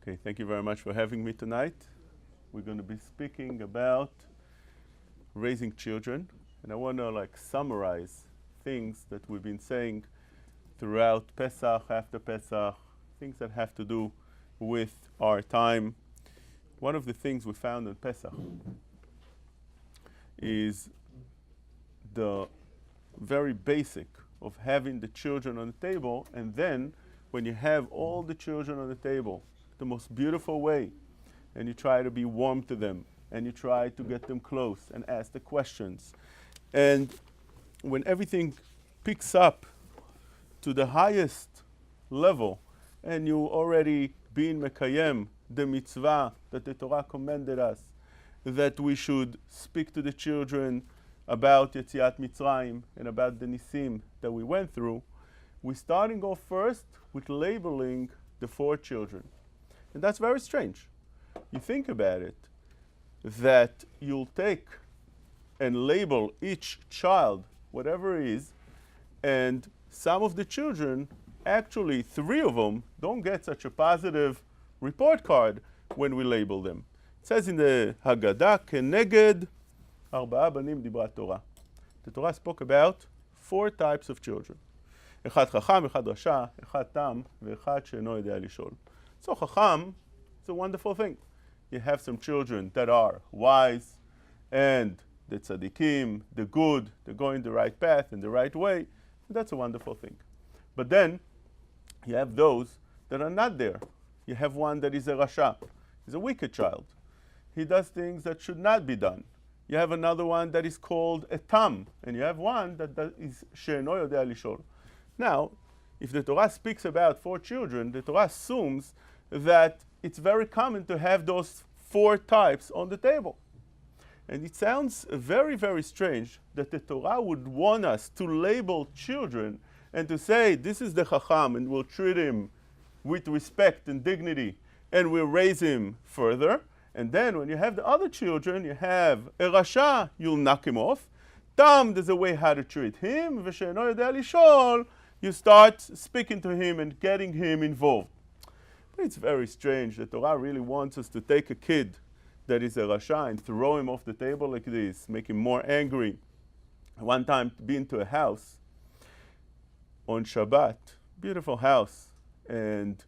Okay, thank you very much for having me tonight. We're going to be speaking about raising children, and I want to summarize things that we've been saying throughout Pesach, after Pesach, things that have to do with our time. One of the things we found in Pesach is the very basic of having the children on the table, and then when you have all the children on the table, the most beautiful way, and you try to be warm to them, and you try to get them close and ask the questions. And when everything picks up to the highest level, and you already been mekayem the mitzvah that the Torah commanded us, that we should speak to the children about Yetziat Mitzrayim and about the Nisim that we went through, we're starting off first with labeling the 4 children. And that's very strange. You think about it, that you'll take and label each child, whatever it is, and some of the children, actually 3 of them, don't get such a positive report card when we label them. It says in the Haggadah, Keneged Arba'a Banim Dibra Torah. The Torah spoke about 4 types of children. Echad Chacham, Echad Rasha, Echad Tam, Ve'echad She'eno Yodea Lishol. So Chacham is a wonderful thing. You have some children that are wise, and the tzaddikim, the good, they're going the right path in the right way. And that's a wonderful thing. But then you have those that are not there. You have one that is a Rasha. He's a wicked child. He does things that should not be done. You have another one that is called a Tam, and you have one that is She'eno Yodea Lishol. Now, if the Torah speaks about 4 children, the Torah assumes that it's very common to have those 4 types on the table. And it sounds very, very strange that the Torah would want us to label children and to say, this is the Chacham, and we'll treat him with respect and dignity, and we'll raise him further. And then when you have the other children, you have a Rasha, you'll knock him off. Tam, there's a way how to treat him. V'she'eno yodea lishol, you start speaking to him and getting him involved. But it's very strange. The Torah really wants us to take a kid that is a Rasha and throw him off the table like this, make him more angry. One time, been to a house on Shabbat, beautiful house, and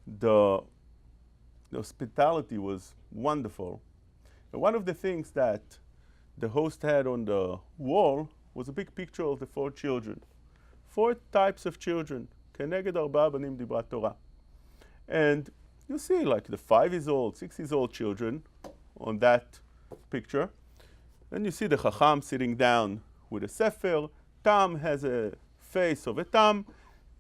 the hospitality was wonderful. And one of the things that the host had on the wall was a big picture of the 4 children. 4 types of children. Keneged Arba'a Banim Dibra Torah. And you see like the 5-year-old, 6-year-old children on that picture. Then you see the Chacham sitting down with a Sefer. Tam has a face of a Tam.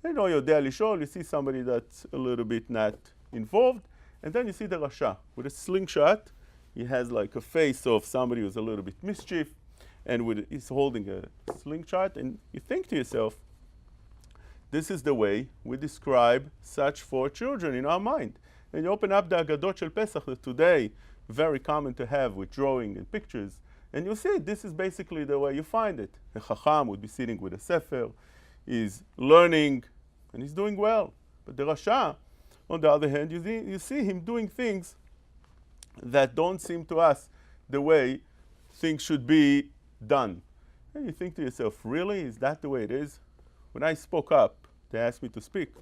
Yodea Lishol, you see somebody that's a little bit not involved. And then you see the Rasha with a slingshot. He has like a face of somebody who's a little bit mischief, and he's holding a slingshot. And you think to yourself, this is the way we describe such 4 children in our mind. And you open up the Aggadot Shel Pesach that today, very common to have with drawing and pictures, and you see this is basically the way you find it. A Chacham would be sitting with a Sefer, he's learning, and he's doing well. But the Rasha, on the other hand, you see him doing things that don't seem to us the way things should be done. And you think to yourself, really? Is that the way it is? When I spoke up, they asked me to speak,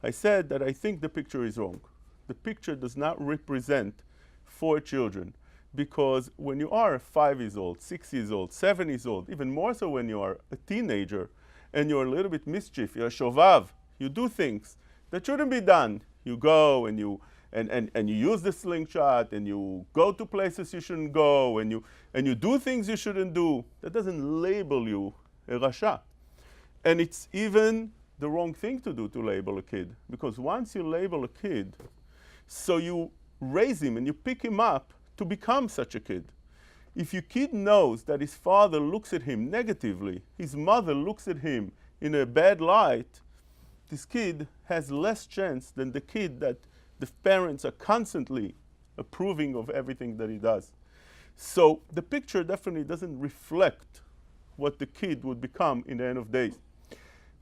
I said that I think the picture is wrong. The picture does not represent 4 children, because when you are a 5-year-old, 6-year-old, 7-year-old, even more so when you are a teenager, and you're a little bit mischief, you're a shovav, you do things that shouldn't be done. You go and you use the slingshot, and you go to places you shouldn't go, and you do things you shouldn't do. That doesn't label you a Rasha. And it's even the wrong thing to do, to label a kid, because once you label a kid, so you raise him and you pick him up to become such a kid. If your kid knows that his father looks at him negatively, his mother looks at him in a bad light, this kid has less chance than the kid that the parents are constantly approving of everything that he does. So the picture definitely doesn't reflect what the kid would become in the end of days.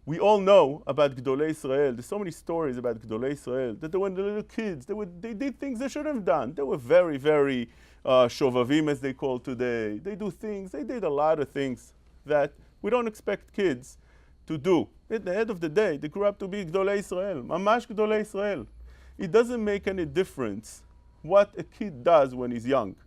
We all know about Gdolei Israel. There's so many stories about Gdolei Israel that when they were little kids, they did things they shouldn't have done. They were very, very shovavim, as they call today. They did a lot of things that we don't expect kids to do. At the end of the day, they grew up to be Gdolei Israel, mamash Gdolei Israel. It doesn't make any difference what a kid does when he's young.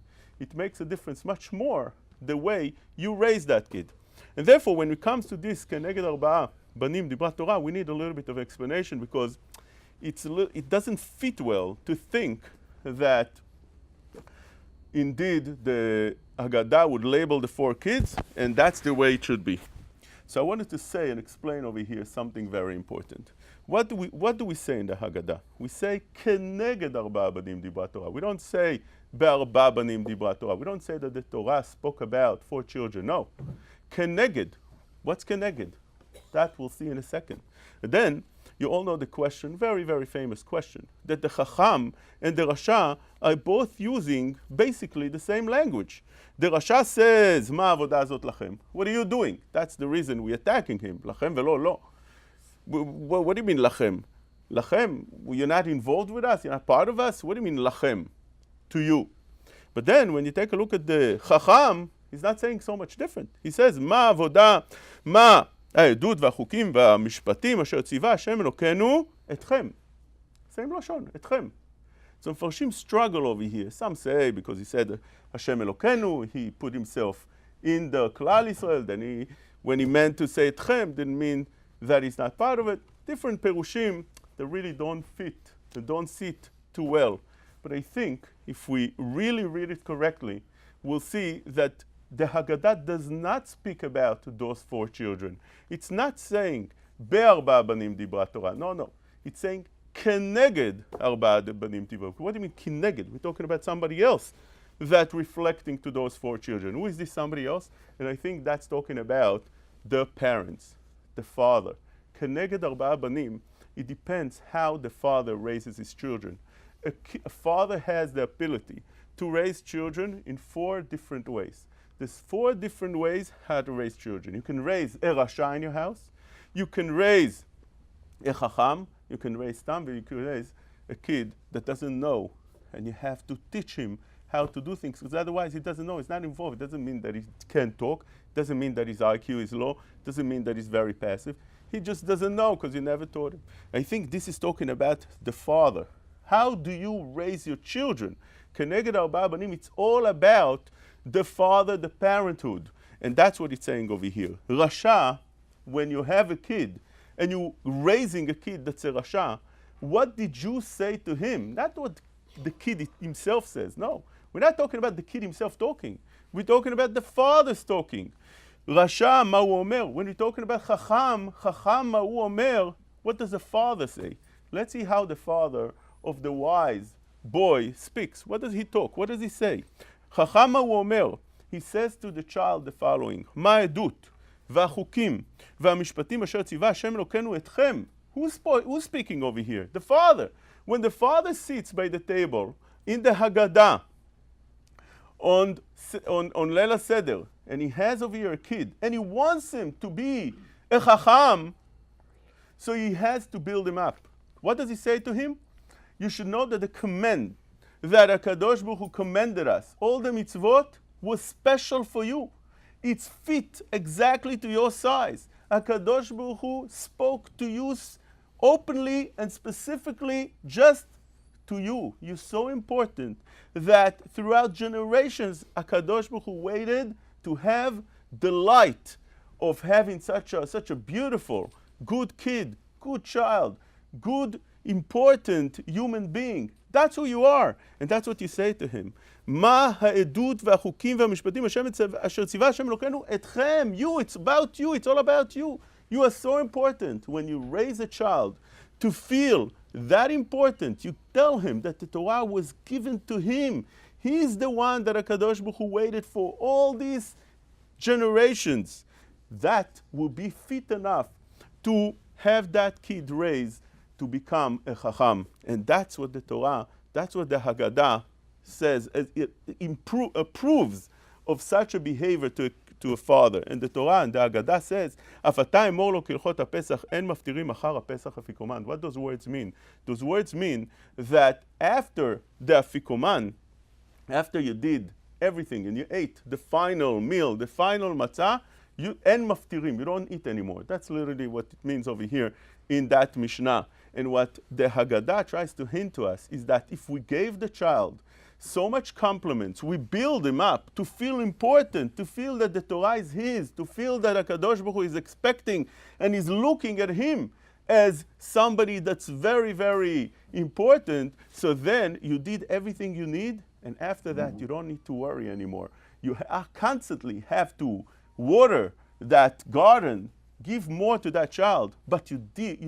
It makes a difference much more the way you raise that kid. And therefore, when it comes to this, Keneged Arba'a Banim Dibrat Torah, we need a little bit of explanation because it doesn't fit well to think that indeed the Haggadah would label the 4 kids, and that's the way it should be. So I wanted to say and explain over here something very important. What do we say in the Haggadah? We say Keneged Arba'a Banim Dibrat Torah. We don't say Be'arba Banim Dibrat Torah. We don't say that the Torah spoke about 4 children. No. Keneged. What's Keneged? That we'll see in a second. And then, you all know the question, very, very famous question, that the Chacham and the Rasha are both using basically the same language. The Rasha says, Ma avodah zot lachem. What are you doing? That's the reason we're attacking him. Lachem velo lo. What do you mean lachem? Lachem, you're not involved with us? You're not part of us? What do you mean lachem? To you. But then, when you take a look at the Chacham, he's not saying so much different. He says, Ma avodah, ma העדות והחוקים והמשפטים אשר ציווה השם אלוקינו אתכם. Same לשון, אתכם. So מפרשים struggle over here. Some say because he said השם אלוקינו, he put himself in the Klal Yisrael, then when he meant to say אתכם, didn't mean that he's not part of it. Different perushim that really don't fit, that don't sit too well. But I think if we really read it correctly, we'll see that the Haggadah does not speak about those 4 children. It's not saying Be'arba Banim Dibrat Torah. No. It's saying Keneged Arba Banim Dibrat. What do you mean Keneged? We're talking about somebody else that reflecting to those 4 children. Who is this somebody else? And I think that's talking about the parents, the father. Keneged Arba Banim. It depends how the father raises his children. A father has the ability to raise children in 4 different ways. There's 4 different ways how to raise children. You can raise a Rasha in your house. You can raise a Chacham. You can raise Tam. You can raise a kid that doesn't know. And you have to teach him how to do things. Because otherwise he doesn't know. He's not involved. It doesn't mean that he can't talk. It doesn't mean that his IQ is low. It doesn't mean that he's very passive. He just doesn't know because you never taught him. I think this is talking about the father. How do you raise your children? Keneged Arba'a Banim, it's all about the father, the parenthood. And that's what it's saying over here. Rasha, when you have a kid and you're raising a kid that's a Rasha, what did you say to him? Not what the kid himself says. No. We're not talking about the kid himself talking. We're talking about the father's talking. Rasha, ma'u omer. When we're talking about Chacham, ma'u omer, what does the father say? Let's see how the father of the wise boy speaks. What does he talk? What does he say? Chacham ma'u omer. He says to the child the following: מה העדות והחוקים והמשפטים אשר ציווה השם אלוקינו אתכם. Who's speaking over here? The father. When the father sits by the table in the Haggadah on Leila Seder, and he has over here a kid, and he wants him to be a Chacham, so he has to build him up. What does he say to him? You should know that the command that HaKadosh Baruch Hu commanded us, all the mitzvot, was special for you. It's fit exactly to your size. HaKadosh Baruch Hu spoke to you openly and specifically just to you. You're so important that throughout generations, HaKadosh Baruch Hu waited to have the light of having such a beautiful, good kid, good child, good, important human being. That's who you are. And that's what you say to him. מה העדות והחוקים והמשפטים אשר ציווה השם אלוקינו אתכם. You, it's about you, it's all about you. You are so important. When you raise a child to feel that important, you tell him that the Torah was given to him. He's the one that HaKadosh Baruch Hu waited for all these generations. That will be fit enough to have that kid raised to become a Chacham. And that's what the Torah, that's what the Haggadah says. It approves of such a behavior to to a father. And the Torah and the Haggadah says, "Af ata emor lo k'ilchot haPesach en maftirim achar haPesach afikoman." What those words mean? Those words mean that after the afikoman, after you did everything and you ate the final meal, the final matzah, you en maftirim, you don't eat anymore. That's literally what it means over here in that Mishnah. And what the Haggadah tries to hint to us is that if we gave the child so much compliments, we build him up to feel important, to feel that the Torah is his, to feel that HaKadosh Baruch Hu is expecting and is looking at him as somebody that's very, very important. So then you did everything you need, and after that you don't need to worry anymore. You constantly have to water that garden, give more to that child, but you're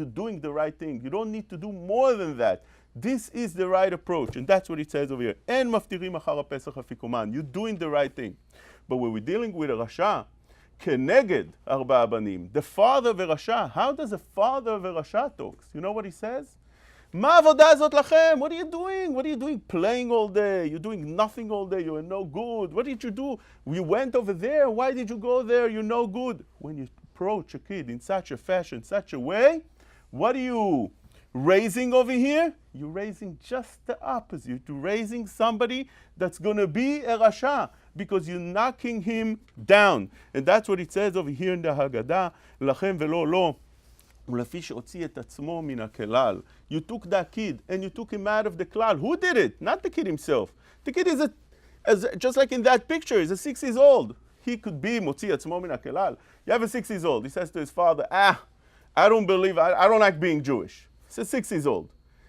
doing the right thing. You don't need to do more than that. This is the right approach, and that's what it says over here. En maftirim achar haPesach afikoman. You're doing the right thing. But when we're dealing with a Rasha, keneged arba'a banim, the father of a Rasha, how does a father of a Rasha talk? You know what he says? Ma avodah zot lachem? What are you doing? What are you doing? Playing all day. You're doing nothing all day. You're no good. What did you do? You went over there. Why did you go there? You're no good. When you approach a kid in such a fashion, such a way, what are you raising over here? You're raising just the opposite. You're raising somebody that's going to be a Rasha because you're knocking him down. And that's what it says over here in the Haggadah, lachem velo lo. You took that kid and you took him out of the klal. Who did it? Not the kid himself. The kid is just like in that picture, he's a 6 years old. He could be motzi atzmo min hakelal. You have a 6 years old. He says to his father, I don't like being Jewish. He's 6 years old.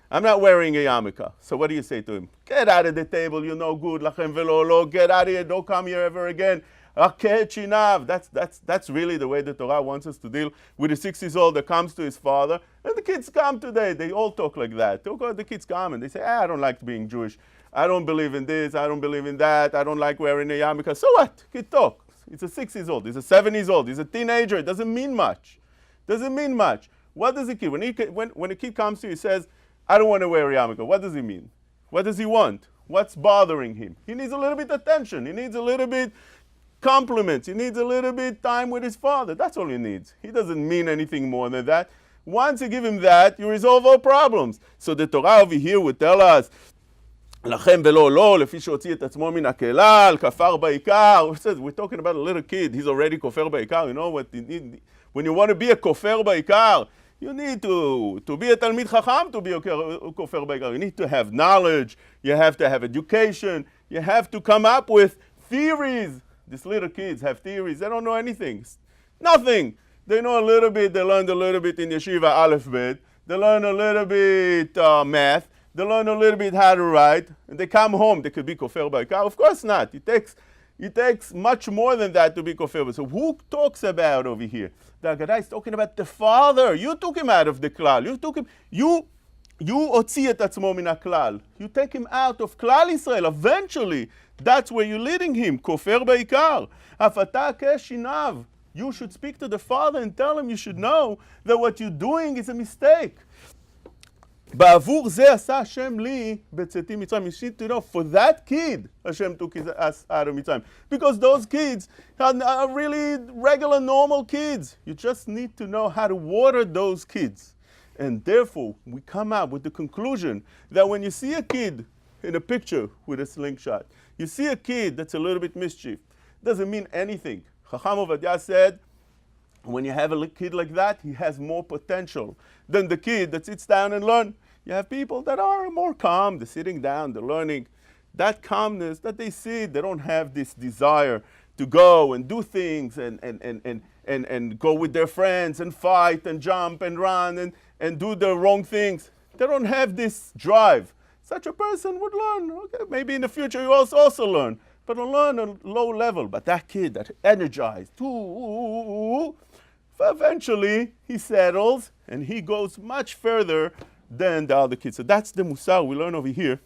I'm not wearing a yarmulke. So what do you say to him? Get out of the table, you're no good. Lachem velo lo. Get out of here, don't come here ever again. That's really the way the Torah wants us to deal with a 6 years old that comes to his father. And the kids come today. They all talk like that. The kids come and they say, I don't like being Jewish. I don't believe in this. I don't believe in that. I don't like wearing a yarmulke. So what? Kid talk. He's a 6 years old. He's a 7 years old. He's a teenager. It doesn't mean much. Doesn't mean much. What does a kid, when a kid comes to you and says, I don't want to wear a yarmulke, what does he mean? What does he want? What's bothering him? He needs a little bit attention. He needs a little bit compliments. He needs a little bit time with his father. That's all he needs. He doesn't mean anything more than that. Once you give him that, you resolve all problems. So the Torah over here would tell us, לכם ולא לא, לפי שהוציא את עצמו מן הכלל, כפר בעיקר. We're talking about a little kid. He's already כופר בעיקר. You know what you need? When you want to be a כופר בעיקר, you need to be a תלמיד חכם to be a כופר בעיקר. You need to have knowledge. You have to have education. You have to come up with theories. These little kids have theories. They don't know anything. Nothing. They know a little bit. They learned a little bit in yeshiva aleph bet. They learn a little bit math. They learn a little bit how to write. And they come home. They could be kofer ba'ikar. Of course not. It takes much more than that to be kofer. So who talks about over here? The Haggadah is talking about the father. You took him out of the klal. You otzi et atzmo min haklal. You take him out of klal Israel. Eventually, that's where you're leading him. Kofer ba'ikar. Hafata keshinav. You should speak to the father and tell him you should know that what you're doing is a mistake. בעבור זה עשה השם לי בצאתי מצרים. You need to know, for that kid, Hashem took us out of Mitzrayim. Because those kids are really regular, normal kids. You just need to know how to water those kids. And therefore, we come out with the conclusion that when you see a kid in a picture with a slingshot, you see a kid that's a little bit mischief, doesn't mean anything. Chacham Ovadia said, when you have a kid like that, he has more potential than the kid that sits down and learns. You have people that are more calm, they're sitting down, they're learning. That calmness that they see, they don't have this desire to go and do things and go with their friends and fight and jump and run and do the wrong things. They don't have this drive. Such a person would learn. Okay, maybe in the future you also learn, but will learn at a low level. But that kid that energized, eventually he settles and he goes much further than the other kids. So that's the musar we learn over here.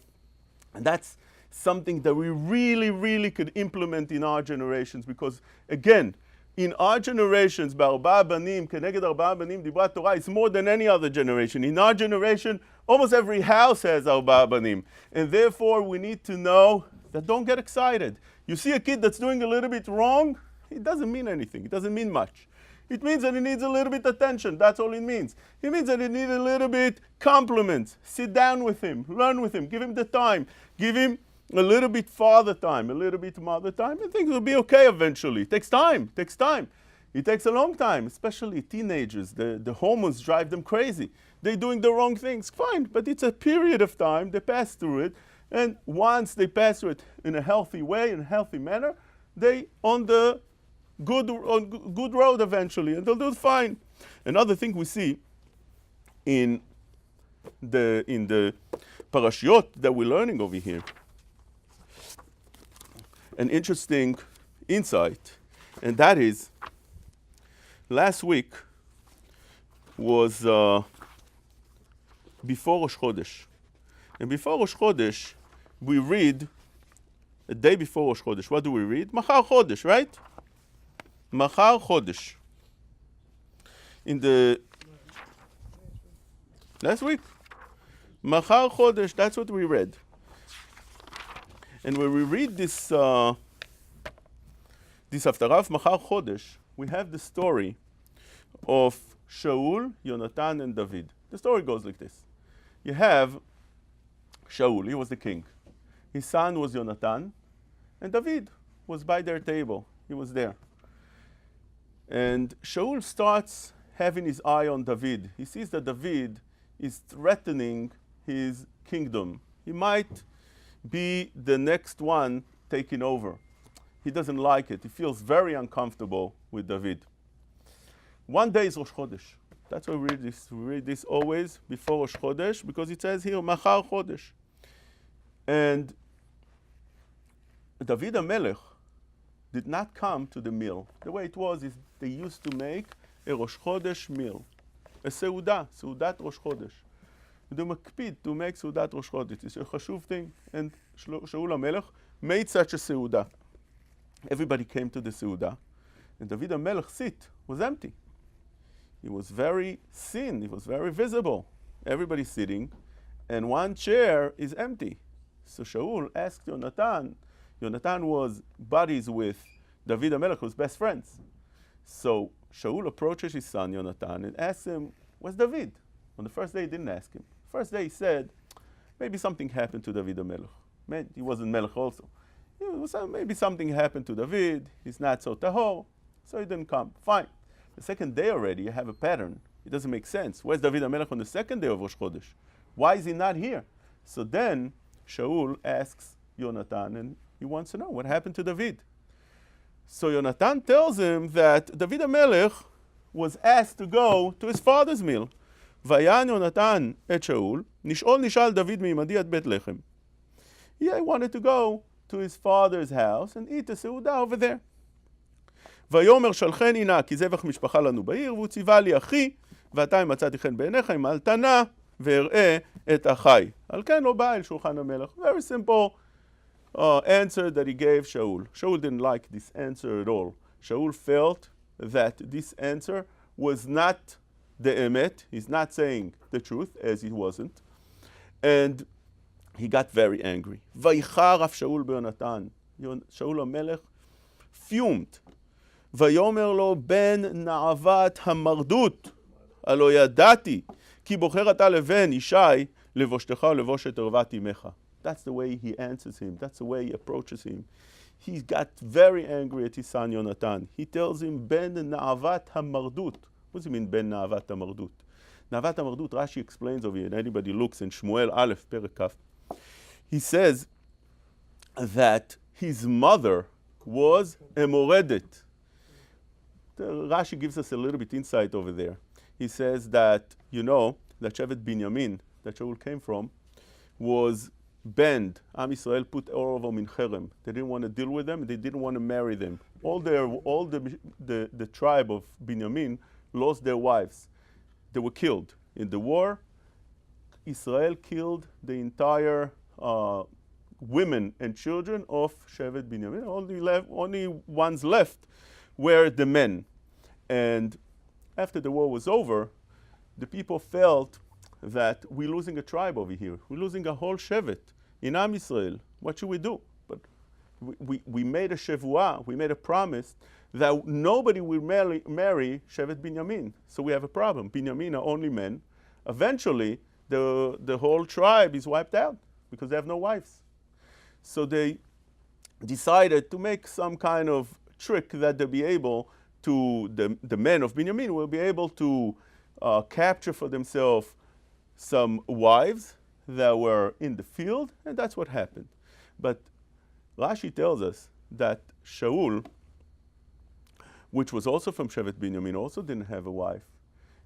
And that's something that we really, really could implement in our generations. Because again, in our generations, בארבעה בנים, כנגד ארבעה בנים דיברה תורה, it's more than any other generation. In our generation, almost every house has ארבעה בנים. And therefore, we need to know that don't get excited. You see a kid that's doing a little bit wrong, it doesn't mean anything. It doesn't mean much. It means that he needs a little bit attention. That's all it means. It means that he needs a little bit compliments. Sit down with him. Learn with him. Give him the time. Give him a little bit father time, a little bit mother time, and things will be okay eventually. It takes time. It takes time. It takes a long time, especially teenagers. The hormones drive them crazy. They're doing the wrong things. Fine, but it's a period of time. They pass through it. And once they pass through it in a healthy way, in a healthy manner, they on the good road eventually, and they'll do fine. Another thing we see in the parashiot that we're learning over here, an interesting insight, and that is, last week was before Rosh Chodesh. And before Rosh Chodesh, we read, a day before Rosh Chodesh, what do we read? Machar Chodesh, right? Machar Chodesh. In the last week, Machar Chodesh, that's what we read. And when we read this Haftarah of Machar Chodesh, we have the story of Shaul, Yonatan, and David. The story goes like this. You have Shaul, he was the king. His son was Yonatan, and David was by their table. He was there. And Shaul starts having his eye on David. He sees that David is threatening his kingdom. He might be the next one taking over. He doesn't like it. He feels very uncomfortable with David. One day is Rosh Chodesh. That's why we read this. We read this always before Rosh Chodesh, because it says here, Machar Chodesh. And David HaMelech did not come to the meal. The way it was is they used to make a Rosh Chodesh meal, a Seudah, Seudat Rosh Chodesh. They makpid to make Seudat Rosh Chodesh. It's a chashuv thing. And Shaul HaMelech made such a Seudah. Everybody came to the Seudah, and David HaMelech seat was empty. He was very seen. He was very visible. Everybody sitting, and one chair is empty. So Shaul asked Yonatan. Yonatan was buddies with David HaMelech, who was best friends. So Shaul approaches his son Yonatan and asks him, "Where's David?" On the first day, he didn't ask him. First day, he said, "Maybe something happened to David HaMelech." He wasn't Melech also. Maybe something happened to David. He's not so tahor, so he didn't come. Fine. The second day already, you have a pattern. It doesn't make sense. Where's David HaMelech on the second day of Rosh Chodesh? Why is he not here? So then Shaul asks Yonatan, and he wants to know what happened to David. So Yonatan tells him that David HaMelech was asked to go to his father's meal. Vayan Yonatan et Shaul, nishal David mi'imadi at Bet Lechem. He wanted to go to his father's house and eat a seudah over there. ויאמר שלחני נא כי זבח משפחה לנו בעיר, והוא ציווה לי אחי, ואתה אם מצאתי חן בעיניך, אם אל תנא, ואראה את אחי. על כן לא בא אל שולחן המלך. Very simple answer that he gave Shaul. Shaul didn't like this answer at all. Shaul felt that this answer was not the emet. He's not saying the truth, as he wasn't. And he got very angry. ויחר אף שאול ביונתן. שאול המלך fumed. ויאמר לו בן נעבת המרדות, הלא ידעתי, כי בוחר אתה לבן ישי, לבושתך ולבושת ערוות אמך. That's the way he answers him. That's the way he approaches him. He got very angry at his son Yonatan. He tells him, Ben Na'avat HaMardut. What does he mean, Ben Na'avat HaMardut? Na'avat HaMardut, Rashi explains over here, and anybody looks in Shmuel Aleph, Perek Kaf. He says that his mother was a Moredet. Rashi gives us a little bit insight over there. He says that, that Shevet Binyamin, that Shaul came from, was banned. Am Yisrael put all of them in cherem. They didn't want to deal with them. They didn't want to marry them. All the tribe of Binyamin lost their wives. They were killed in the war. Israel killed the entire women and children of Shevet Binyamin. Only ones left were the men. And after the war was over, the people felt that we're losing a tribe over here. We're losing a whole Shevet in Am Yisrael. What should we do? But we made a shevuah, we made a promise that nobody will marry Shevet Binyamin. So we have a problem. Binyamin are only men. Eventually, the whole tribe is wiped out because they have no wives. So they decided to make some kind of trick that they'll be able to, the men of Binyamin will be able to capture for themselves some wives that were in the field, and that's what happened. But Rashi tells us that Shaul, which was also from Shevet Binyamin, also didn't have a wife.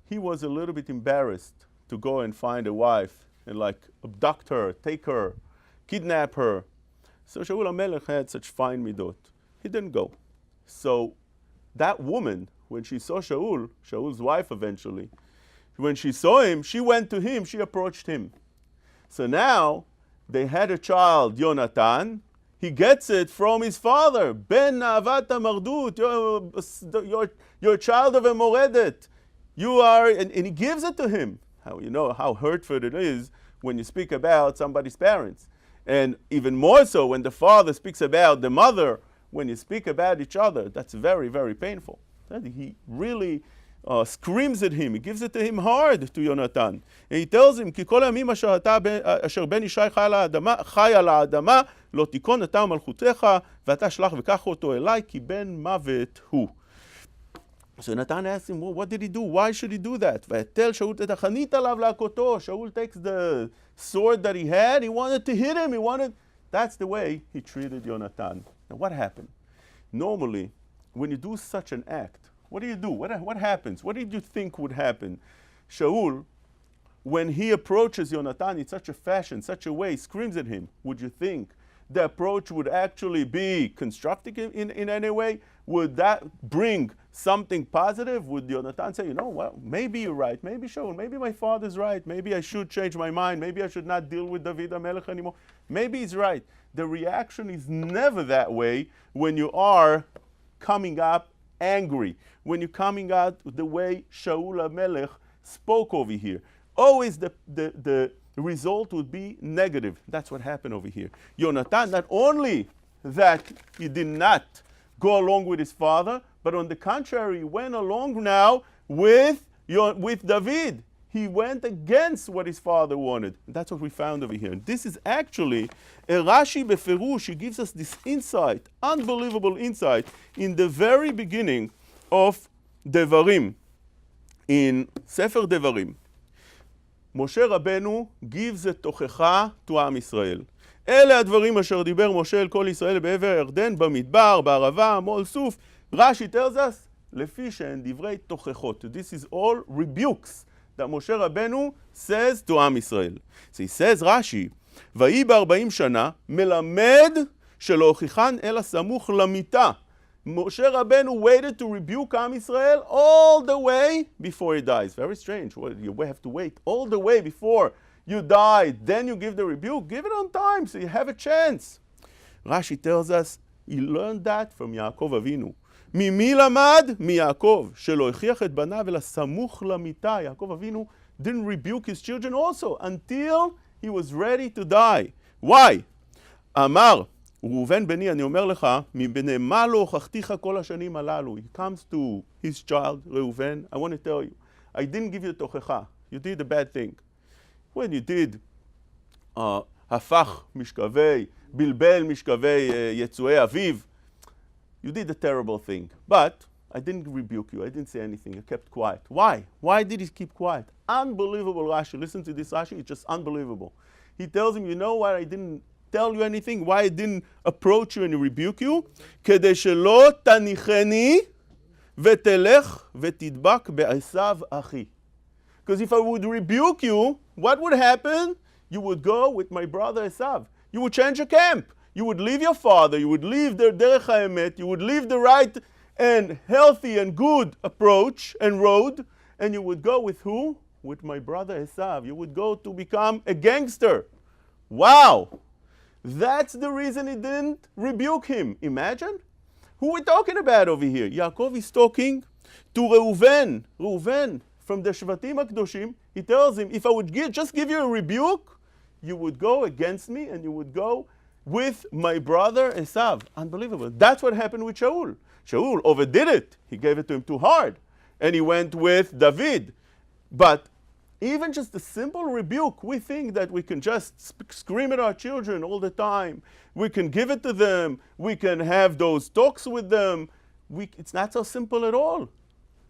He was a little bit embarrassed to go and find a wife and like abduct her, take her, kidnap her. So Shaul HaMelech had such fine midot. He didn't go. So that woman, when she saw Shaul, Shaul's wife eventually, when she saw him, she went to him, she approached him. So now they had a child, Yonatan. He gets it from his father, Ben Na'avat Mardut, you're a child of a Moredet. You are, and he gives it to him. How you know how hurtful it is when you speak about somebody's parents. And even more so when the father speaks about the mother, when you speak about each other, that's very, very painful. He really screams at him, he gives it to him hard, to Yonatan. And he tells him, כי כל הימים אשר בן ישי חי על האדמה, לא תיכון אתה ומלכותך, ואתה שלח וקח אותו אליי, כי בן מוות הוא. So Natan asks him, well, what did he do? Why should he do that? ותל שאול תחנית עליו להכותו. Shaul takes the sword that he had, he wanted to hit him, that's the way he treated Yonatan. Now what happened? Normally, when you do such an act, what do? What happens? What did you think would happen? Shaul, when he approaches Yonatan in such a fashion, such a way, screams at him, would you think the approach would actually be constructive in any way? Would that bring something positive? Would Yonatan say, you know, well, maybe you're right, maybe Shaul, maybe my father's right, maybe I should change my mind, maybe I should not deal with David HaMelech anymore. Maybe he's right. The reaction is never that way when you are coming up angry, when you're coming out the way Shaul HaMelech spoke over here. Always the result would be negative. That's what happened over here. Yonatan, not only that he did not go along with his father, but on the contrary, he went along now with David. He went against what his father wanted. That's what we found over here. This is actually a Rashi Beferush. He gives us this insight, unbelievable insight, in the very beginning of Devarim, in Sefer Devarim. Moshe Rabbeinu gives a tochecha to Am Yisrael. אלה הדברים אשר דיבר משה אל כל ישראל בעבר הירדן, במדבר, בערבה, מול סוף. Rashi tells us, לפי שהן דברי תוכחות. This is all rebukes that Moshe Rabbeinu says to Am Yisrael. So he says, Rashi, ויהי ב-40 שנה, מלמד שלא הוכיחן אלא סמוך למיתה. Moshe Rabbeinu waited to rebuke Am Yisrael all the way before he dies. Very strange. Well, you have to wait all the way before you die, then you give the rebuke. Give it on time so you have a chance. Rashi tells us, he learned that from Yaakov Avinu. ממי למד? מיעקב, שלא הכריח את בניו אלא סמוך למיתה. Yaakov Avinu didn't rebuke his children also until he was ready to die. Why? אמר, ראובן בני, אני אומר לך, מבני מה לא הוכחתיך כל השנים הללו. He comes to his child, Reuven, I want to tell you, I didn't give you תוכחה. You did a bad thing. When you did הפך משכבי, בלבל משכבי יצואי אביב, you did a terrible thing. But I didn't rebuke you. I didn't say anything. I kept quiet. Why? Why did he keep quiet? Unbelievable, Rashi. Listen to this, Rashi. It's just unbelievable. He tells him, you know why I didn't tell you anything? Why I didn't approach you and rebuke you? כדי שלא תניחני ותלך ותדבק בעשיו אחי. Because if I would rebuke you, what would happen? You would go with my brother Esav. You would change your camp. You would leave your father. You would leave the Derech HaEmet. You would leave the right and healthy and good approach and road. And you would go with who? With my brother Esav. You would go to become a gangster. Wow! That's the reason he didn't rebuke him. Imagine? Who we're talking about over here? Yaakov is talking to Reuven. Reuven, from the Shvatim HaKdoshim, he tells him, if I would just give you a rebuke, you would go against me and you would go with my brother Esav. Unbelievable. That's what happened with Shaul. Shaul overdid it. He gave it to him too hard. And he went with David. But even just a simple rebuke, we think that we can just scream at our children all the time. We can give it to them. We can have those talks with them. It's not so simple at all.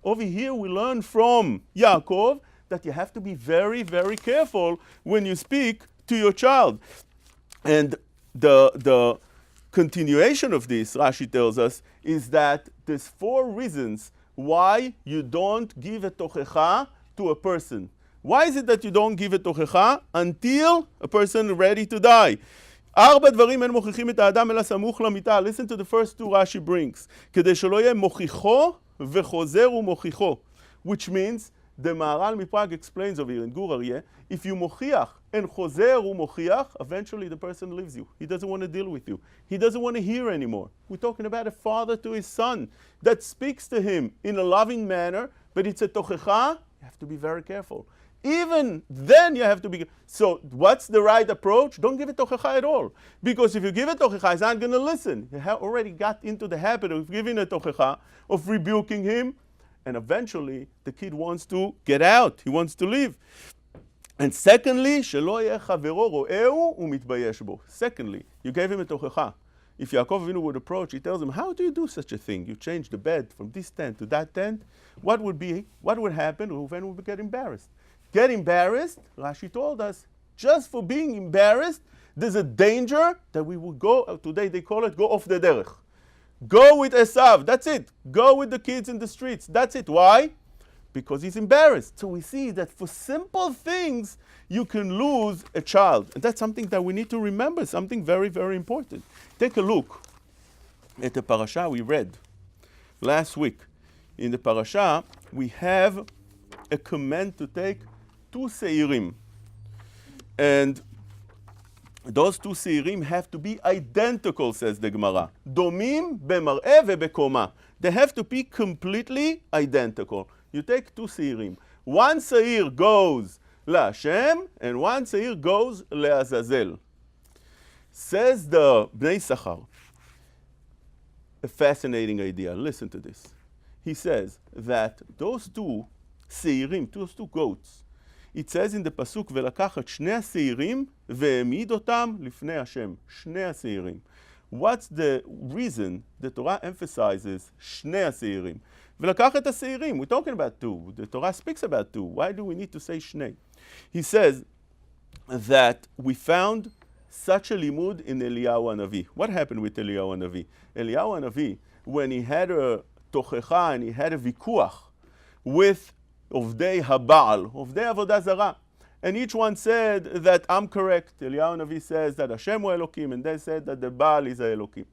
Over here we learn from Yaakov that you have to be very, very careful when you speak to your child. And the continuation of this, Rashi tells us, is that there's 4 reasons why you don't give a tochecha to a person. Why is it that you don't give a tochecha until a person is ready to die? 4 דברים אין מוכיחים את האדם אלא סמוך למיטה. Listen to the first 2 Rashi brings. כדי שלא יהיה מוכיחו וחוזר ומוכיחו. Which means, the Maharal Miprag explains over here in Gur Aryeh, if you mochiach and chozer umochiach, eventually the person leaves you. He doesn't want to deal with you. He doesn't want to hear anymore. We're talking about a father to his son that speaks to him in a loving manner, but it's a tochecha. You have to be very careful. Even then you have to be. So what's the right approach? Don't give it tochecha at all. Because if you give it tochecha, he's not going to listen. You have already got into the habit of giving a tochecha, of rebuking him, and eventually the kid wants to get out. He wants to leave. And secondly, שלא יהיה חברו רועהו ומתבייש בו. Secondly, you gave him a tochecha. If Yaakov Avinu would approach, he tells him, how do you do such a thing? You change the bed from this tent to that tent. What would happen? Reuven would get embarrassed. Get embarrassed, Rashi told us, just for being embarrassed, there's a danger that we will go, today they call it, go off the derech. Go with Esav, that's it. Go with the kids in the streets, that's it. Why? Because he's embarrassed. So we see that for simple things, you can lose a child. And that's something that we need to remember, something very, very important. Take a look at the parasha we read last week. In the parasha, we have a command to take 2 seirim. And those 2 seirim have to be identical, says the Gemara. Domim bemar'eh ve'bekoma. They have to be completely identical. You take 2 seirim. 1 seir goes LaHashem, and 1 seir goes LeAzazel. Says the Bnei Sachar, a fascinating idea. Listen to this. He says that those 2 seirim, those 2 goats, it says in the pasuk, ולקח את 2 השעירים והעמיד אותם לפני השם. 2 השעירים. What's the reason the Torah emphasizes 2 השעירים? ולקח את השעירים. We're talking about 2. The Torah speaks about 2. Why do we need to say 2? He says that we found such a limud in Eliyahu Hanavi. What happened with Eliyahu Hanavi? Eliyahu Hanavi, when he had a tochecha and he had a vikuach with Ovdei Haba'al, Ovdei Avodah Zarah, and each one said that I'm correct. Eliyahu Hanavi says that Hashem hu Elokim, and they said that the Baal is a Elokim.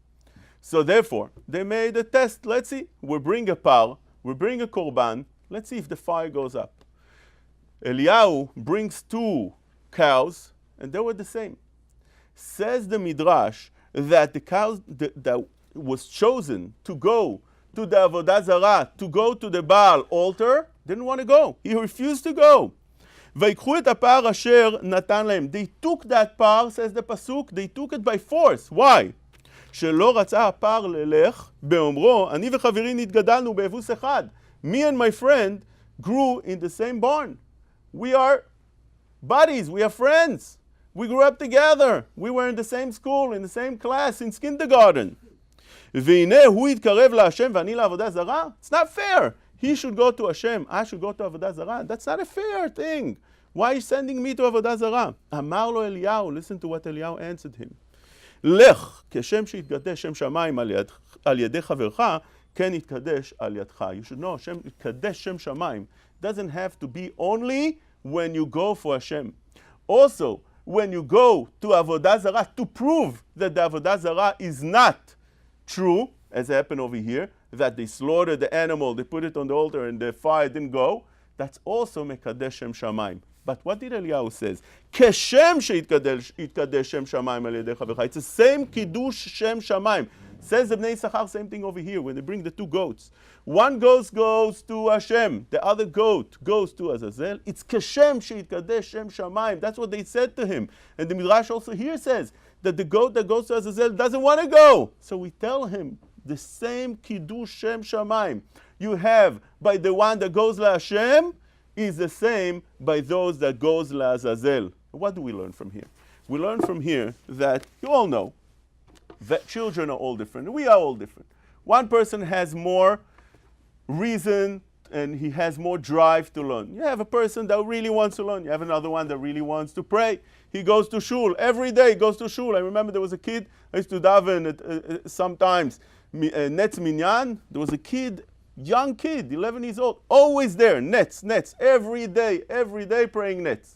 So therefore, they made a test. Let's see. We bring a par, we bring a korban. Let's see if the fire goes up. Eliyahu brings 2 cows, and they were the same. Says the Midrash that the cows that was chosen to go to the Avodah Zarah, to go to the Baal altar, didn't want to go. He refused to go. ויקחו את הפר אשר נתן להם. They took that par, says the pasuk, they took it by force. Why? שלא רצה הפר ללך באומרו, אני וחברי נתגדלנו באבוס אחד. Me and my friend grew in the same barn. We are buddies, we are friends. We grew up together. We were in the same school, in the same class, in kindergarten. והנה הוא יתקרב להשם ואני לעבודה זרה? It's not fair. He should go to Hashem, I should go to Avodah Zarah. That's not a fair thing. Why are you sending me to Avodah Zarah? אמר לו אליהו, listen to what Eliyahu answered him. לך, כשם שיתקדש שם שמיים על ידי חברך, כן יתקדש על ידך. You should know, Hashem, יתקדש שם שמיים doesn't have to be only when you go for Hashem. Also, when you go to Avodah Zarah to prove that the Avodah Zarah is not true, as happened over here, that they slaughtered the animal, they put it on the altar and the fire didn't go, that's also Mekadesh Shem Shamayim. But what did Eliyahu says? Keshem sheitkadesh Shem Shamayim al yedei chavercha. It's the same Kiddush Shem Shamayim. Says the Bnei Sachar, same thing over here when they bring the 2 goats. One goat goes to Hashem, the other goat goes to Azazel. It's Keshem sheitkadesh Shem Shamayim. That's what they said to him. And the Midrash also here says that the goat that goes to Azazel doesn't want to go. So we tell him the same Kiddush Shem Shamayim you have by the one that goes La Hashem is the same by those that goes La Azazel. What do we learn from here? We learn from here that you all know that children are all different. We are all different. One person has more reason and he has more drive to learn. You have a person that really wants to learn. You have another one that really wants to pray. He goes to shul. Every day he goes to shul. I remember there was a kid, I used to daven sometimes, Netz Minyan. There was a kid, young kid, 11 years old, always there, Netz, every day praying Netz.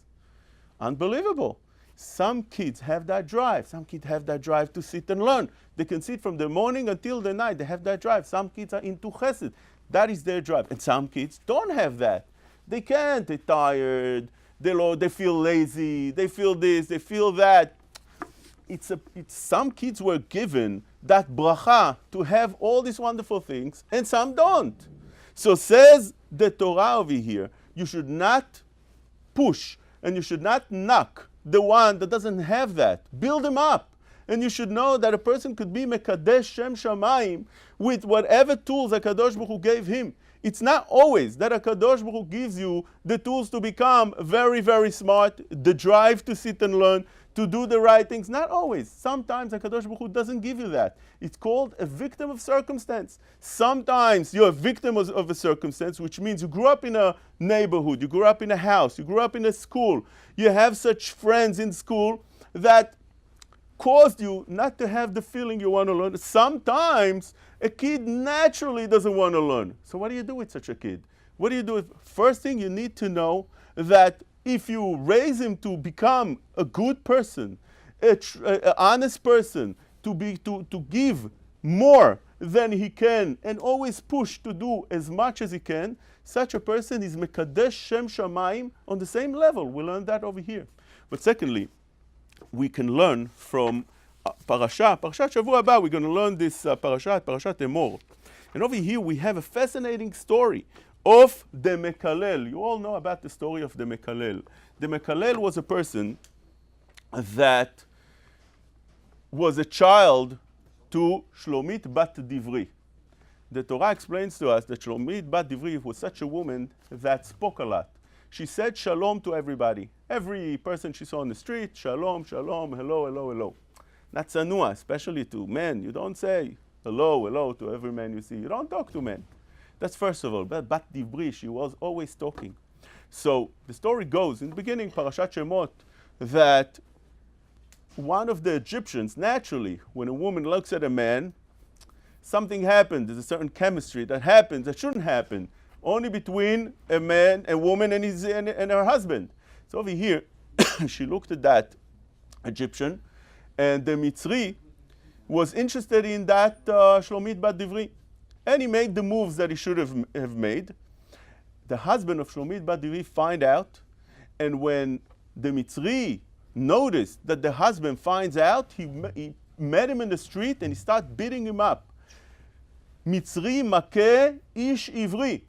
Unbelievable. Some kids have that drive. Some kids have that drive to sit and learn. They can sit from the morning until the night. They have that drive. Some kids are into chesed. That is their drive. And some kids don't have that. They can't. They're tired. They feel lazy. They feel this. They feel that. Some kids were given that bracha to have all these wonderful things, and some don't. So says the Torah over here, you should not push and you should not knock the one that doesn't have that. Build him up. And you should know that a person could be Mekadesh Shem Shamayim with whatever tools HaKadosh Baruch Hu gave him. It's not always that HaKadosh Baruch Hu gives you the tools to become very, very smart, the drive to sit and learn, to do the right things. Not always. Sometimes HaKadosh Baruch Hu doesn't give you that. It's called a victim of circumstance. Sometimes you're a victim of a circumstance, which means you grew up in a neighborhood, you grew up in a house, you grew up in a school, you have such friends in school that caused you not to have the feeling you want to learn. Sometimes a kid naturally doesn't want to learn. So what do you do with such a kid? What do you do? First thing, you need to know that if you raise him to become a good person, an honest person, to give more than he can and always push to do as much as he can, such a person is Mekadesh Shem Shamayim on the same level. We learn that over here. But secondly, we can learn from Parashat Shavua Haba. We're going to learn this Parashat Emor. And over here we have a fascinating story of the Mekalel. You all know about the story of the Mekalel. The Mekalel was a person that was a child to Shlomit Bat Divri. The Torah explains to us that Shlomit Bat Divri was such a woman that spoke a lot. She said shalom to everybody. Every person she saw on the street, shalom, shalom, hello, hello, hello. Not tzanua, especially to men. You don't say hello, hello to every man you see. You don't talk to men. That's first of all. But Bat Divri, she was always talking. So the story goes, in the beginning, Parashat Shemot, that one of the Egyptians, naturally, when a woman looks at a man, something happened. There's a certain chemistry that happens that shouldn't happen. Only between a man, a woman, and her husband. So over here, she looked at that Egyptian, and the Mitzri was interested in that Shlomit Bat Divri. And he made the moves that he should have made. The husband of Shlomit Bat Divri find out, and when the Mitzri noticed that the husband finds out, he met him in the street and he started beating him up. Mitzri makeh ish ivri.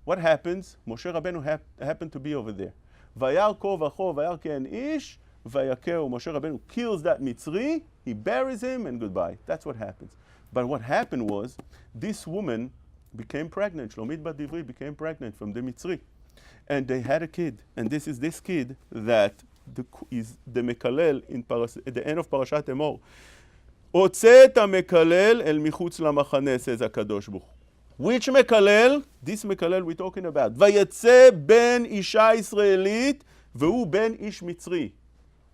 What happens? Moshe Rabbeinu happened to be over there. Vayar ko vacho vayar ken ish vayakeu. Moshe Rabbeinu kills that Mitzri, he buries him, and goodbye. That's what happens. But what happened was, this woman became pregnant. Shlomit Bat Divri became pregnant from the Mitzri. And they had a kid. And this is this kid that is the Mekalel at the end of Parashat Emor. Otze et ha-mekalel el michutz lamachane, says HaKadosh Baruch Hu. Which Mekalel? This Mekalel we're talking about. Vayetze ben isha Yisraelit vehu ben ish Mitzri.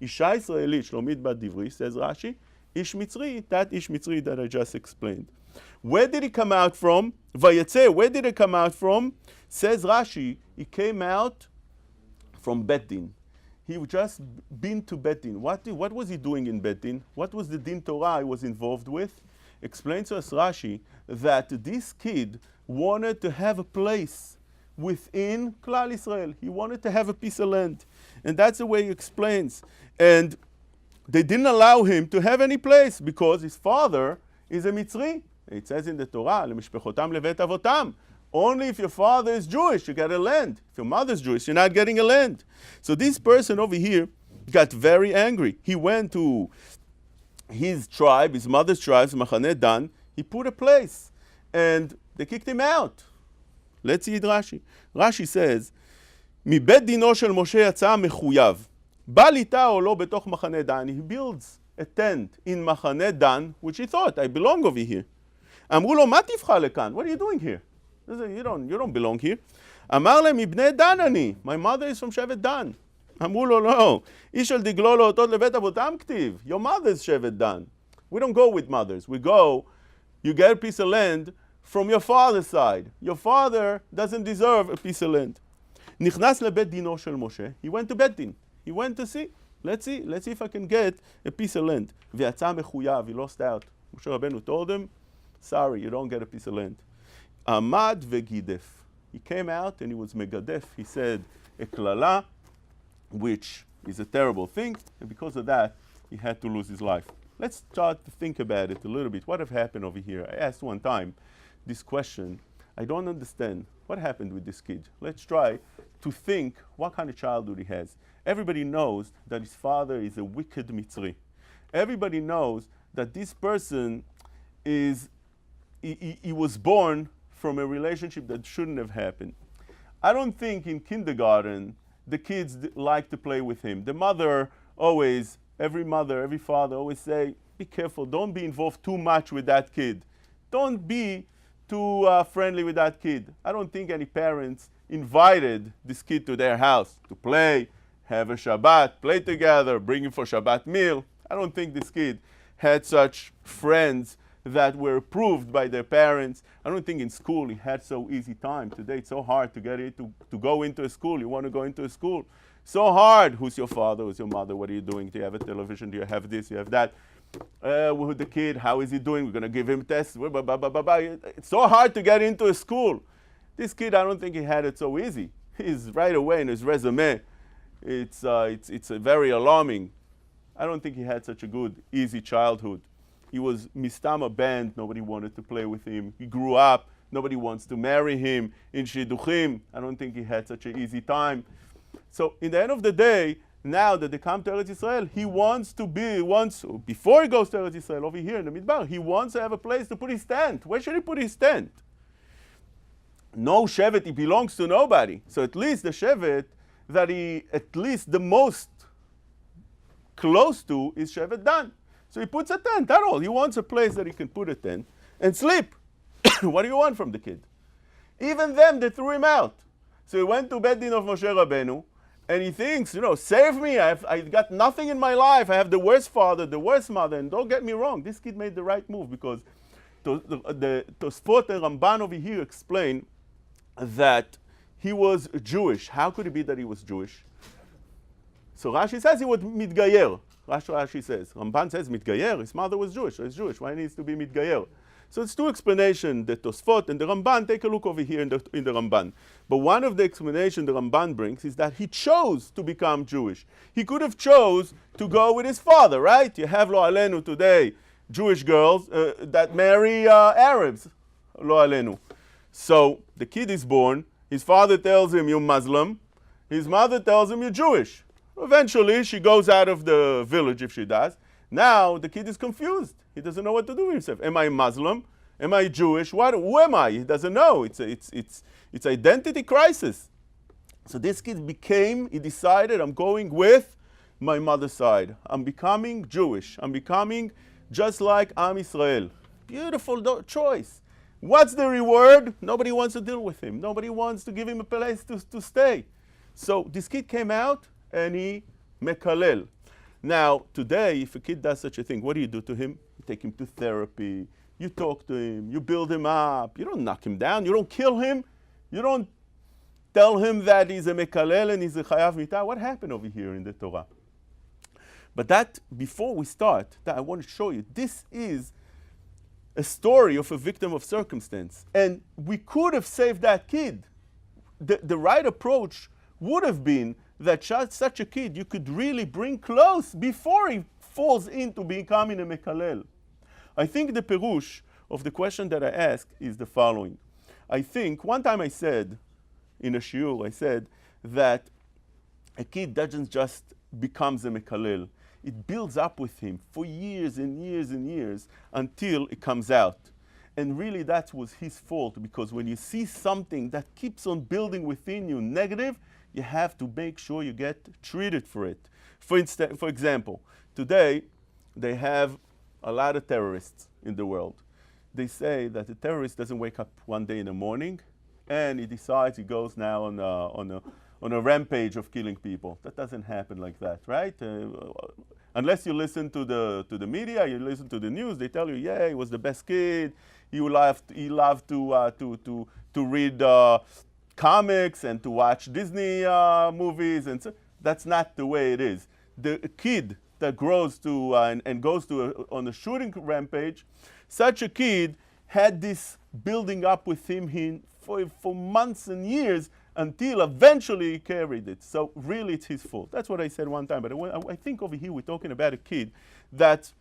Isha Yisraelit, Shlomit Bat Divri, says Rashi. Ish Mitzri, that Ish Mitzri that I just explained. Where did he come out from? Vayetze, where did it come out from? Says Rashi, he came out from Bet Din. He just been to Bet Din. What was he doing in Bet Din? What was the Din Torah he was involved with? Explains to us Rashi that this kid wanted to have a place within Klal Yisrael. He wanted to have a piece of land. And that's the way he explains. And they didn't allow him to have any place because his father is a Mitzri. It says in the Torah, "Lemishpechotam levet avotam." Only if your father is Jewish, you get a land. If your mother is Jewish, you're not getting a land. So this person over here got very angry. He went to his tribe, his mother's tribe, Machaneh Dan. He put a place, and they kicked him out. Let's see it Rashi. Rashi says, מבית דינו של משה יצא מחויב. בא ליטה או לא בתוך מחנה דן. He builds a tent in מחנה דן, which he thought, I belong over here. אמרו לו, מה תבחר לכאן? What are you doing here? You don't belong here. אמר להם, מבני דן אני. My mother is from שבט דן. אמרו לו, לא. איש על דגלו להוטות לבית אבותם כתיב. Your mother is שבט דן. We don't go with mothers. We go, you get a piece of land from your father's side. Your father doesn't deserve a piece of land. נכנס לבית דינו של משה. He went to בית דין. He went to see. Let's see if I can get a piece of land. ויצא מחויב. He lost out. משה רבנו told him, sorry, you don't get a piece of land. עמד וגידף. He came out and he was megadef. He said a klala, which is a terrible thing, and because of that, he had to lose his life. Let's start to think about it a little bit. What have happened over here? I asked one time this question. I don't understand. What happened with this kid? Let's try to think what kind of childhood he has. Everybody knows that his father is a wicked Mitzri. Everybody knows that this person is, he was born from a relationship that shouldn't have happened. I don't think in kindergarten the kids like to play with him. The mother always, every mother, every father always say, be careful, don't be involved too much with that kid. Don't be too friendly with that kid. I don't think any parents invited this kid to their house to play, have a Shabbat, play together, bring him for Shabbat meal. I don't think this kid had such friends that were approved by their parents. I don't think in school he had so easy time. Today it's so hard to get it, to go into a school. You want to go into a school. So hard. Who's your father? Who's your mother? What are you doing? Do you have a television? Do you have this? You have that? With the kid, how is he doing? We're going to give him tests. It's so hard to get into a school. This kid, I don't think he had it so easy. He's right away in his resume. It's very alarming. I don't think he had such a good, easy childhood. He was mistama banned. Nobody wanted to play with him. He grew up. Nobody wants to marry him. In Shidduchim, I don't think he had such an easy time. So in the end of the day, now that they come to Eretz Yisrael, he wants to be, before he goes to Eretz Yisrael, over here in the Midbar, he wants to have a place to put his tent. Where should he put his tent? No Shevet, he belongs to nobody. So at least the Shevet that he, at least the most close to is Shevet Dan. So he puts a tent, that's all. He wants a place that he can put a tent and sleep. What do you want from the kid? Even them, they threw him out. So he went to Beit Din of Moshe Rabbeinu, and he thinks, save me. I got nothing in my life. I have the worst father, the worst mother. And don't get me wrong, this kid made the right move, because the Tosfot and Ramban over here explain that he was Jewish. How could it be that he was Jewish? So Rashi says he was mitgayer. Rashi says. Ramban says mitgayer. His mother was Jewish. So he's Jewish. Why needs to be mitgayer? So it's two explanations, the Tosfot and the Ramban. Take a look over here in the Ramban. But one of the explanations the Ramban brings is that he chose to become Jewish. He could have chose to go with his father, right? You have lo alenu today, Jewish girls that marry Arabs, lo alenu. So the kid is born. His father tells him, you're Muslim. His mother tells him, you're Jewish. Eventually, she goes out of the village if she does. Now, the kid is confused. He doesn't know what to do with himself. Am I Muslim? Am I Jewish? Who am I? He doesn't know. It's identity crisis. So this kid he decided, I'm going with my mother's side. I'm becoming Jewish. I'm becoming just like Am Yisrael. Beautiful choice. What's the reward? Nobody wants to deal with him. Nobody wants to give him a place to stay. So this kid came out and he mekalel. Now, today, if a kid does such a thing, what do you do to him? You take him to therapy. You talk to him. You build him up. You don't knock him down. You don't kill him. You don't tell him that he's a mekalel and he's a chayav mitah. What happened over here in the Torah? But that, before we start, that I want to show you, this is a story of a victim of circumstance. And we could have saved that kid. The right approach would have been that such a kid you could really bring close before he falls into becoming a mekalel. I think the perush of the question that I asked is the following. I think, one time I said, in a shiur, I said that a kid doesn't just becomes a mekalel. It builds up with him for years and years and years until it comes out. And really that was his fault, because when you see something that keeps on building within you negative, you have to make sure you get treated for it. For example, today they have a lot of terrorists in the world. They say that the terrorist doesn't wake up one day in the morning and he decides he goes now on a rampage of killing people. That doesn't happen like that, right? Unless you listen to the media, you listen to the news, they tell you, yeah, he was the best kid. He loved to read comics and to watch Disney movies, and so that's not the way it is. The kid that grows to and goes to on a shooting rampage, such a kid had this building up with him for months and years until eventually he carried it. So really it's his fault. That's what I said one time. But I think over here we're talking about a kid that's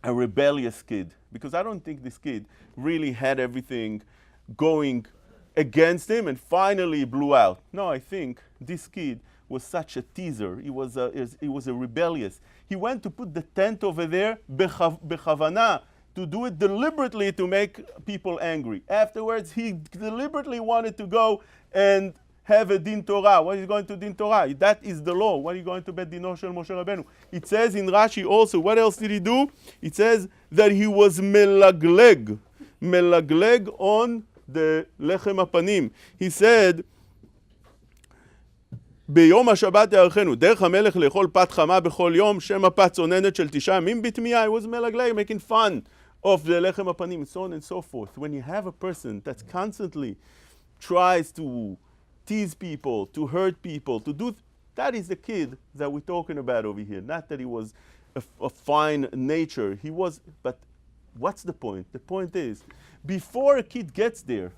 a rebellious kid, because I don't think this kid really had everything going against him and finally blew out. No, I think this kid was such a teaser. He was a rebellious. He went to put the tent over there, bechavana, to do it deliberately to make people angry. Afterwards, he deliberately wanted to go and have a din Torah. What is going to din Torah? That is the law. What are you going to bet dino shel Moshe Rabbeinu? It says in Rashi also, what else did he do? It says that he was melagleg on the lechem hapanim. He said, ביום השבת יערכנו, דרך המלך לאכול פת חמה בכל יום, שם הפת צוננת של 9 ימים בתמיהה. It was melagleg, making fun of the lechem hapanim, so on and so forth. When you have a person that constantly tries to tease people, to hurt people, to do, that is the kid that we're talking about over here. Not that he was a fine nature. He was, but what's the point? The point is, before a kid gets there,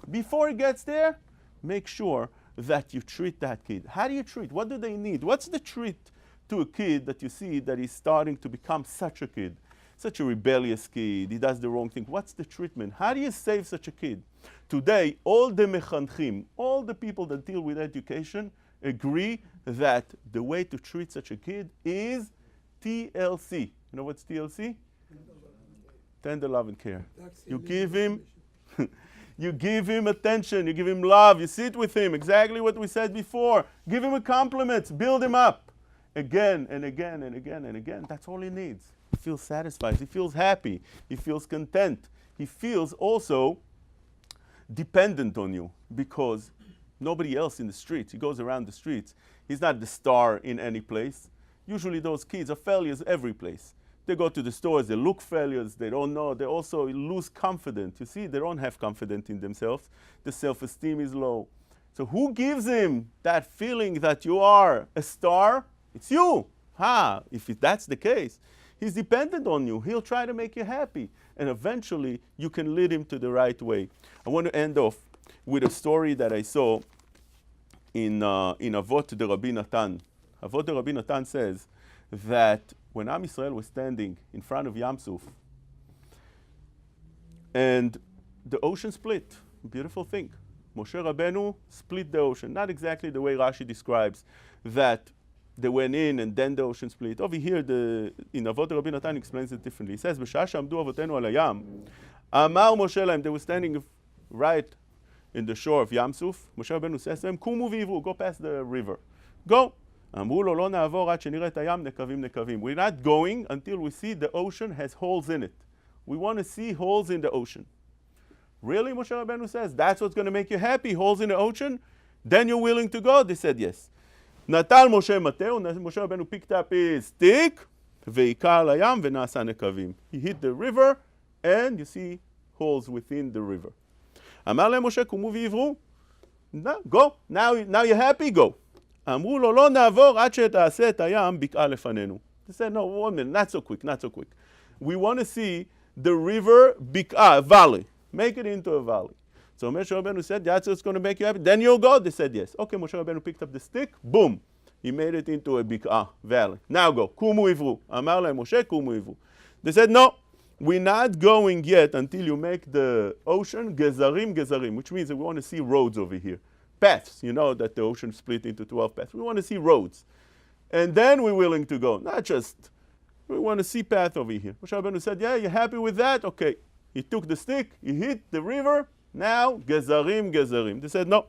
make sure that you treat that kid. How do you treat? What do they need? What's the treat to a kid that you see that is starting to become such a kid? Such a rebellious kid, he does the wrong thing. What's the treatment? How do you save such a kid? Today, all the mechanchim, all the people that deal with education agree that the way to treat such a kid is TLC. You know what's TLC? Tender love and care. You give him you give him attention, you give him love, you sit with him, exactly what we said before. Give him a compliment, build him up. Again and again and again and again. That's all he needs. He feels satisfied, he feels happy, he feels content. He feels also dependent on you, because nobody else in the streets, he goes around the streets, he's not the star in any place. Usually those kids are failures every place. They go to the stores, they look failures, they don't know, they also lose confidence. You see, they don't have confidence in themselves. The self-esteem is low. So who gives him that feeling that you are a star? It's you. If that's the case, he's dependent on you. He'll try to make you happy. And eventually, you can lead him to the right way. I want to end off with a story that I saw in Avot de Rabbi Natan. Avot de Rabbi Natan says that when Am Yisrael was standing in front of Yam Suf, and the ocean split, beautiful thing. Moshe Rabbeinu split the ocean. Not exactly the way Rashi describes, that they went in and then the ocean split. Over here, in Avot Rabbi Natan explains it differently. He says, "B'shah she'amdu avotenu al hayam, amar Moshe lahem." They were standing right in the shore of Yam Suf. Moshe Rabbeinu says to them, "Kumu v'ivru, go past the river. Go." אמרו לו, לא נעבור עד שנראה את הים נקבים נקבים. We're not going until we see the ocean has holes in it. We want to see holes in the ocean. Really, Moshe Rabbeinu says, that's what's going to make you happy, holes in the ocean? Then you're willing to go? They said yes. נטל משה מטהו, Moshe Rabbeinu picked up his stick, והיכה על הים ונעשה נקבים. He hit the river, and you see holes within the river. אמר להם משה, קומו ועברו. Go. Now you're happy? Go. אמרו לו, לא נעבור עד שתעשה את הים בקעה לפנינו. They said, no, 1 minute, not so quick. We want to see the river בקעה, valley. Make it into a valley. So Moshe Rabbeinu said, that's what's going to make you happy. Then you'll go. They said yes. Okay, Moshe Rabbeinu picked up the stick, boom. He made it into a בקעה, valley. Now go. קומו עברו. אמר להם משה, קומו עברו. They said, no, we're not going yet until you make the ocean gezarim, which means that we want to see roads over here. Paths, you know that the ocean split into 12 paths. We want to see roads. and then we're willing to go. Not just, we want to see path over here. Moshe Rabbeinu said, yeah, you're happy with that? Okay. He took the stick, he hit the river, now, gezarim, gezarim. They said, no.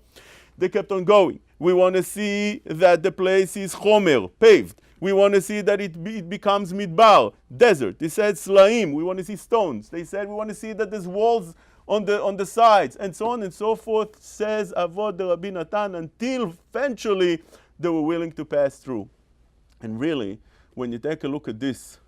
They kept on going. We want to see that the place is chomer, paved. We want to see that it becomes midbar, desert. They said slaim, we want to see stones. They said we want to see that there's walls on the sides, and so on and so forth, says Avot de Rabbi Natan, until eventually they were willing to pass through. And really, when you take a look at this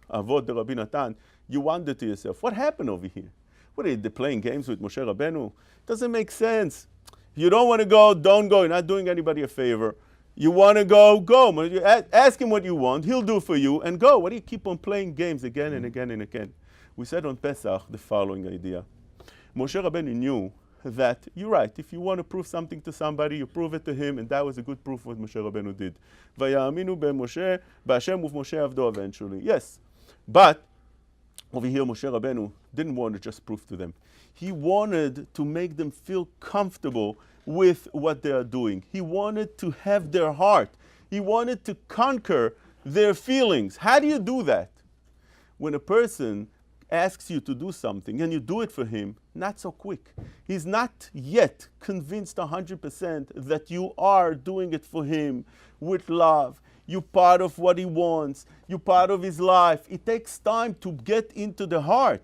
Avot de Rabbi Natan, you wonder to yourself, what happened over here? What are they playing games with Moshe Rabbeinu? Doesn't make sense. If you don't want to go, don't go. You're not doing anybody a favor. You want to go, go. You ask him what you want. He'll do for you, and go. Why do you keep on playing games again and again and again? We said on Pesach the following idea. Moshe Rabbeinu knew that you're right. If you want to prove something to somebody, you prove it to him, and that was a good proof what Moshe Rabbeinu did. Vayaminu beMoshe, b'Hashem u'Moshe avdo eventually. Yes, but over here Moshe Rabbeinu didn't want to just prove to them. He wanted to make them feel comfortable with what they are doing. He wanted to have their heart. He wanted to conquer their feelings. How do you do that? When a person asks you to do something and you do it for him, not so quick. He's not yet convinced 100% that you are doing it for him with love. You're part of what he wants. You're part of his life. It takes time to get into the heart.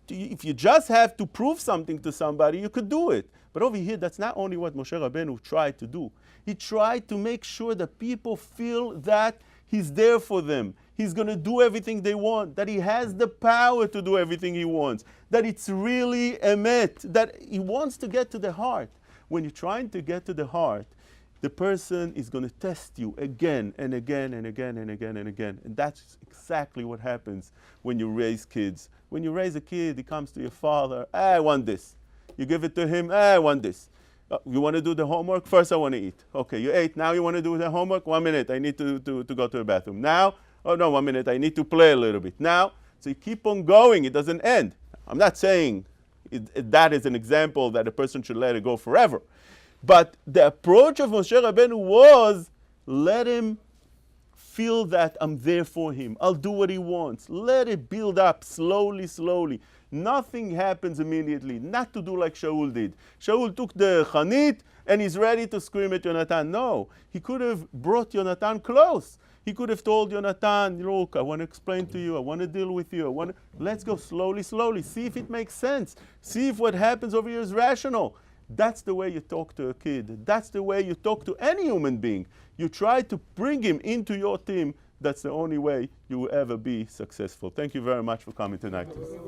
If you just have to prove something to somebody, you could do it. But over here, that's not only what Moshe Rabbeinu tried to do. He tried to make sure that people feel that he's there for them. He's going to do everything they want, that he has the power to do everything he wants, that it's really emet, that he wants to get to the heart. When you're trying to get to the heart, the person is going to test you again and again and again and again and again. And that's exactly what happens when you raise kids. When you raise a kid, he comes to your father, I want this. You give it to him, I want this. You want to do the homework? First I want to eat. Okay, you ate, now you want to do the homework? 1 minute, I need to go to the bathroom. Now, oh no, 1 minute, I need to play a little bit. Now, so you keep on going, it doesn't end. I'm not saying that is an example that a person should let it go forever. But the approach of Moshe Rabbeinu was, let him feel that I'm there for him. I'll do what he wants. Let it build up slowly, slowly. Nothing happens immediately. Not to do like Shaul did. Shaul took the Chanit and he's ready to scream at Yonatan. No, he could have brought Yonatan close. He could have told Yonatan, look, I want to explain to you. I want to deal with you. Let's go slowly, slowly. See if it makes sense. See if what happens over here is rational. That's the way you talk to a kid. That's the way you talk to any human being. You try to bring him into your team. That's the only way you will ever be successful. Thank you very much for coming tonight.